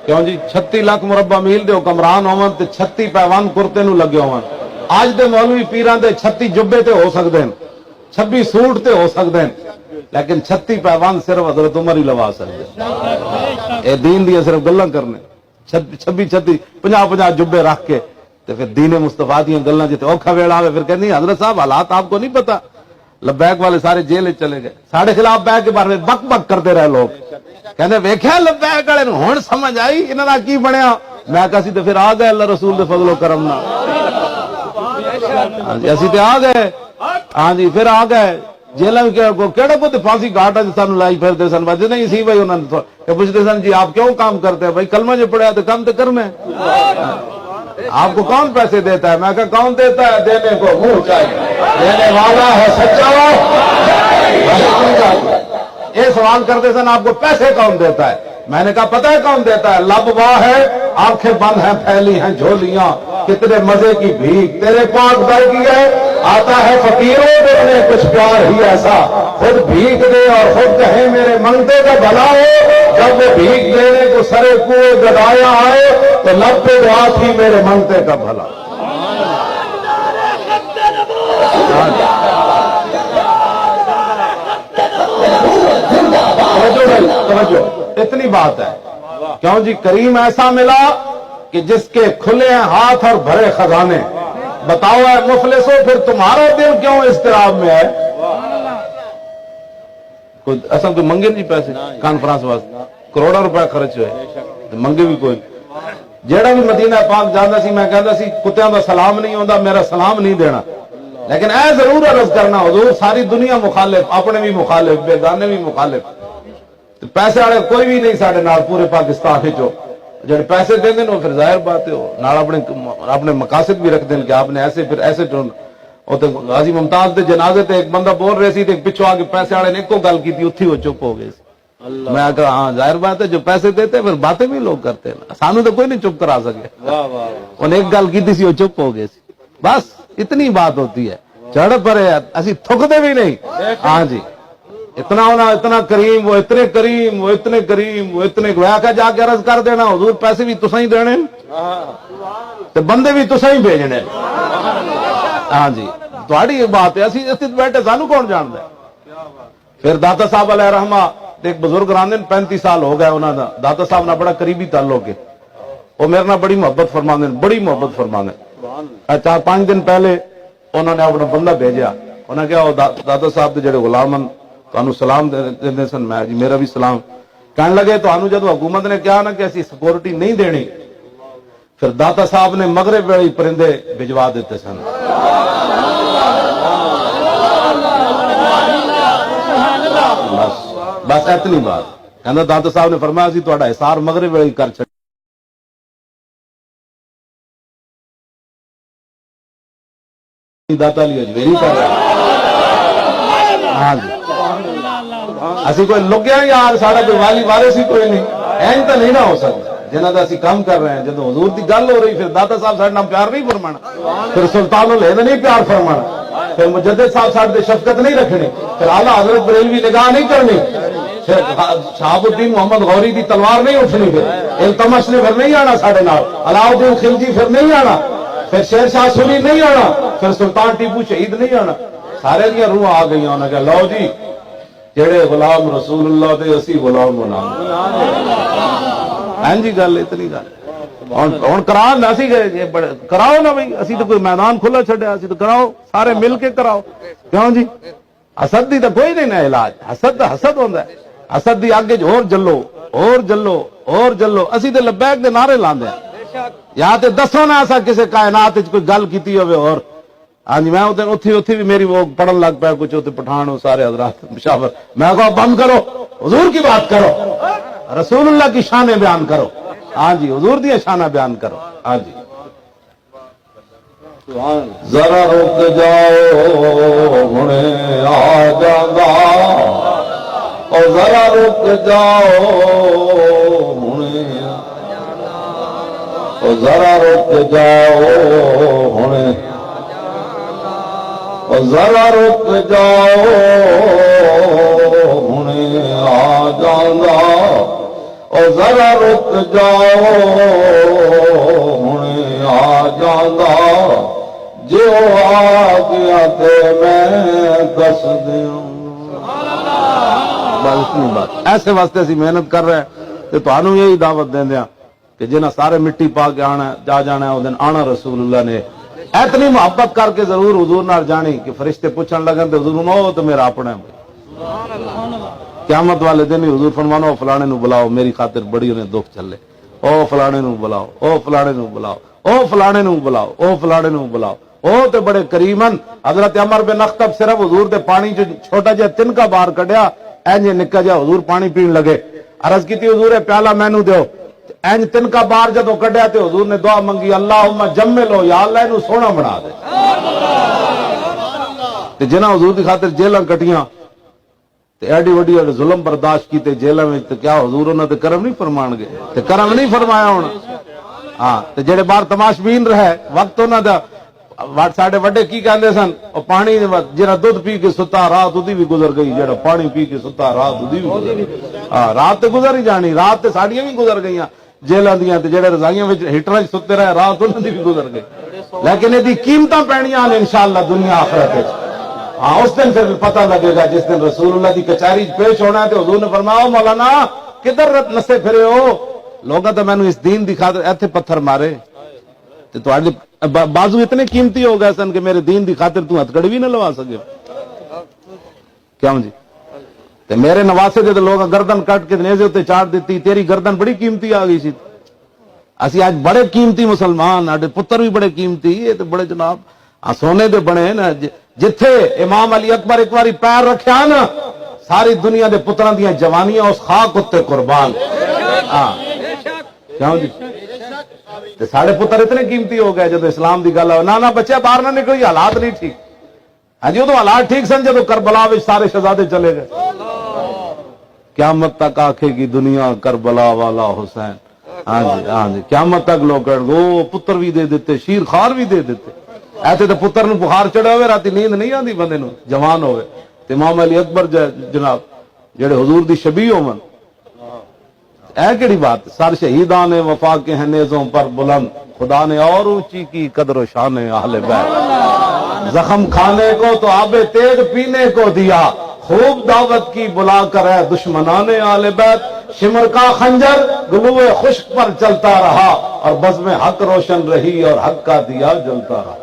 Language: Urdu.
کیوں جی 36 لاکھ مربع میل دے حکمران ہون تے 36 پیوان کرتے نو لگے ہون. اج دے مولوی پیراں دے 36 جبے تے ہو سکدے ہیں، 26 سوٹ تے ہو سکدے ہیں، لیکن 36 پیوان صرف حضرت عمر ہی لوا سکدے. اے دین دی صرف گلاں کرنے 26 50 جبے رکھ کے تے پھر دین مصطفیٰ دی گلاں جتے اوکھا ویلا آوے پھر کہندی حضرت صاحب حالات آپ کو نہیں پتا. لبیک والے سارے جیل چلے گئے، ساڈے خلاف بیٹھ کے بارے میں بک بک کرتے رہے لوگ. کہندے ویکھیا لبیک والے نوں ہن سمجھ آئی انہاں دا کی بنیا. میں کہا سی تے پھر آ گئے اللہ رسول دے فضل و کرم نال. ہاں جی اسی تے آ گئے. ہاں جی پھر آ گئے جیلاں کہڑا کو تے پھانسی گھاٹ سانوں لائی پھردے سن. وجہ نہیں سی بھائی انہاں نے پوچھتے سن جی آپ کیوں کام کرتے ہیں؟ بھائی کلمہ جو پڑھا تو کام تو کرنا ہے. آپ کو کون پیسے دیتا ہے؟ میں کہا کون دیتا ہے؟ دینے کو منہ چاہیے، دینے والا ہے سچا. یہ سوال کرتے سن آپ کو پیسے کون دیتا ہے؟ میں نے کہا پتہ ہے کون دیتا ہے؟ لب واہ ہے، آنکھیں بند ہیں، پھیلی ہیں جھولیاں، کتنے مزے کی بھیک تیرے پاک در کی ہے. آتا ہے فقیروں دینے کچھ پیار ہی ایسا، خود بھیک دے اور خود کہے میرے منگتے کا بھلا ہو. جب وہ بھیک دینے کو سرے کوئے گدایا آئے تو لب پہ دعا تھی میرے منگتے کا بھلا. توجہ اتنی بات ہے. کیوں جی کریم ایسا ملا کہ جس کے کھلے ہیں ہاتھ اور بھرے خزانے. بتاؤ اے مفلسو پھر تمہارا دل کیوں اضطراب میں ہے؟ اصل تو منگے نہیں پیسے کانفرنس واسطے، کروڑوں روپے خرچ ہوئے منگے بھی کوئی. جیڑا بھی مدینہ پاک جانا سی میں کہتا سی کتیاں دا سلام نہیں ہوندا، میرا سلام نہیں دینا، لیکن اے ضرور عرض کرنا حضور ساری دنیا مخالف، اپنے بھی مخالف، بیگانے بھی مخالف. پیسے والے کوئی بھی نہیں سارے نال پورے پاکستان جو جڑے پیسے دیں دیں پھر ظاہر بات ہے نال اپنے مقاصد بھی رکھ دیں کہ آپ نے ایسے پھر ایسے غازی ممتاز دے جنازے تے ایک بندہ بول رہے سی تے پچھو آ کے پیسے والے نے ایک کو گل کی تھی اتھی وہ چپ ہو گئے. میں کہا ہاں ظاہر بات ہے جو پیسے دیتے پھر باتیں بھی لوگ کرتے ہیں، سانو تو کوئی نہیں چپ کرا سکے. انہیں ایک گل کی تھی سی وہ چپ ہو گئے. بس اتنی بات ہوتی ہے. چڑھ پڑے اسی تھکتے بھی نہیں. ہاں جی اتنا ہونا اتنا کریم، وہ اتنے کریم، وہ اتنے کریم، وہ اتنے کہ جا کے عرض کر دینا حضور پیسے بھی تساں ہی دینے تے بندے بھی تساں ہی بھیجنے. ہاں جی تہاڈی یہ بات ہے، اسی بیٹھے سانو کون جاندا ہے. پھر داتا صاحب علیہ رحمہ ایک بزرگ راندے 35 سال ہو گئے انہاں دا. داتا صاحب نہ بڑا قریبی تعلق ہے، وہ میرے نال بڑی محبت فرماندے، بڑی محبت فرماندے. 4-5 دن پہلے انہوں نے اپنا بندہ بھیجا. انہوں نے کہا داتا صاحب دے جڑے غلام تانوں سلام دے سن. میں جی میرا بھی سلام. کہنے لگے تو جدو حکومت نے کہا نا کہ ایسی سیکورٹی نہیں دینی، پھر داتا صاحب نے مغرب ویلے پرندے بھجوا دیتے سن. بس اتنی بات. کہنا داتا صاحب نے فرمایا سی تہاڈا حصار مغرب ویلے کر چھڈ. داتا علی اجمیری کر رہا. ہاں جی اسی کوئی لگیا یار سارا کوئی والی وارث ہی کوئی نہیں. این تو نہیں نہ ہو سکتا جنہاں دا اسی کام کر رہے ہیں. جب حضور دی گل ہو رہی پھر داتا صاحب ساڈے نال پیار نہیں فرمانا، پھر سلطان الہند نہیں پیار فرمانا، پھر مجدد صاحب ساڈے شفقت نہیں رکھنی، پھر اعلیٰ حضرت بریلوی نگاہ نہیں کرنی، پھر شہاب الدین محمد غوری دی تلوار نہیں اٹھنی، پھر التمش نے پھر نہیں آنا ساڈے نال، علاء الدین خلجی پھر نہیں آنا، پھر شیر شاہ سوری نہیں آنا، پھر سلطان ٹیپو شہید نہیں آنا. سارے دیا روح آ گئی. انہوں نے کہا لو جی جڑے غلام رسول اللہ دے اسی غلام غلام. ہاں جی گل اتنی گل ہوں کرا اسی کراؤ نا بھائی. اسی تو کوئی میدان کھلا چڈیا، اسی تو کراؤ سارے مل کے کراؤ. کیوں جی حسد دی تو کوئی نہیں نا علاج. حسد تو حسد ہوتا ہے. حسد دی آگے اور جلو اور جلو اور جلو. اسی تو لبیک دے نعرے لاندے ہیں. یا تے دسو نا ایسا کسی کائنات کوئی گل کیتی ہوئے. اور ہاں جی میں اتھی بھی میری وہ پڑھن لگ پیا کچھ اتنے پٹھان ہو سارے حضرات مشاور. میں کہا بند کرو، حضور کی بات کرو، رسول اللہ کی شانیں بیان کرو. ہاں جی حضور دی شانہ بیان کرو. ہاں جی ذرا رک جاؤ ہنے آ جاندہ، اور ذرا رک جاؤ ہنے، اور ذرا رک جاؤ ہنے، اور ذرا رک جاؤ ہنے آ جاندہ، او ذرا رک جاؤ ہنے آ جاندا جو آ گیا تے میں دس دیاں. بس نہیں بات ایسے واسطے اسی محنت کر رہے ہیں تے تانوں یہی دعوت دیندے ہاں کہ جنہاں سارے مٹی پا کے آنا جا جانا ہے، اس دن آنا رسول اللہ نے اتنی محبت کر کے ضرور حضور نال جانی کہ فرشتے پوچھن لگن تے حضور نو تو میرا اپنا ہے. قیامت والے دن ہی حضور فرمانا او فلانے نو بلاؤ میری خاطر بڑی انہیں دکھ چلے، او فلانے نو بلاؤ، او فلانے نو بلاؤ، او فلانے نو بلاؤ، او فلانے نو بلاؤ. او تے بڑے کریمن حضرت عمر بن خطاب صرف حضور دے پانی جو چھوٹا جہا تنکا باہر کڈیا اینج نکا جا حضور پانی پین لگے. عرض کیتی حضور پیالہ مینوں دیو. اینج تنکا باہر جدوں کڈیا تے حضور نے دعا منگی اللہم جملو یا اللہ اینو سونا بنا دے. تے جنہاں حضور دی خاطر جیلاں کٹیاں تے ایڈی وڈی ظلم برداشت کیتے جیلاں وچ تے کیا حضور انہاں تے کرم نہیں فرمان گے؟ تے کرم نہیں فرمایا ہونا. ہاں تے جڑے باہر تماش بین رہے وقت انہاں دا ساڈے وڈے کی کہندے سن او پانی جڑا دودھ پی کے ستا رات اودی بھی گزر گئی، جڑا پانی پی کے ستا رات اودی بھی گزر گئی. ہاں رات تے گزر ہی جانی، رات تے ساڈیاں بھی گزر گئیاں جیلاں دیاں تے جڑے رضائیاں وچ ہٹراں وچ ستے رہے رات انہاں دی بھی گزر گئی. لیکن ایدی قیمتاں پینیاں نے انشاءاللہ دنیا آخرت وچ. ہاں اس دن پھر پتہ لگے گا جس دن رسول اللہ دی کچہری پیش ہونا ہے تے حضور نے فرمایا مولانا کدھر نسے پھرے ہو؟ لوگاں تے مینوں اس دین دی خاطر ایتھے پتھر مارے تے تواڈے بازو اتنے قیمتی ہو گئے سن کہ میرے دین دی خاطر تو ہتھ کڑی بھی نہ لوا سکے. کیوں جی؟ تے میرے نواسے دے لوگ گردن کٹ کے نیزے تے چاڑ دیتی، تیری گردن بڑی قیمتی آ گئی سی. اسی آج بڑے قیمتی مسلمان، ساڈے پتر بھی بڑے قیمتی، یہ تے بڑے جناب سونے دے بنے نا. جتھے امام علی اکبر ایک باری پیر رکھیا نا ساری دنیا دے پتراں دیاں جوانیاں اس خاک اتے قربان. ہاں کیوں جی؟ تے ساڈے پتر اتنے قیمتی ہو گئے جب اسلام دی گل نہ بچے باہر نہ نکلی، حالات نہیں ٹھیک. ہاں جی ادو حالات ٹھیک سن جدو کربلا وچ سارے شہزادے چلے گئے. قیامت تک آکھے گی دنیا کربلا والا حسین. ہاں جی ہاں جی قیامت تک لوگ کہن گے پتر بھی دے دیتے، شیر خار بھی دے دیتے. ایسے تو پتر نو بخار چڑھا ہوئے راتی نیند نہیں آتی بندے نو جوان ہوئے. امام علی اکبر جناب جڑے حضور دی شبیہ ہون اے کیڑی بات. سر شہیدان وفا کے ہیں نیزوں پر بلند، خدا نے اور اونچی کی قدر و شان اہل بیت. زخم کھانے کو تو آب تیغ پینے کو دیا، خوب دعوت کی بلا کر ہے دشمنان اہل بیت. شمر کا خنجر گلوے خشک پر چلتا رہا اور بزم حق روشن رہی اور حق کا دیا جلتا رہا.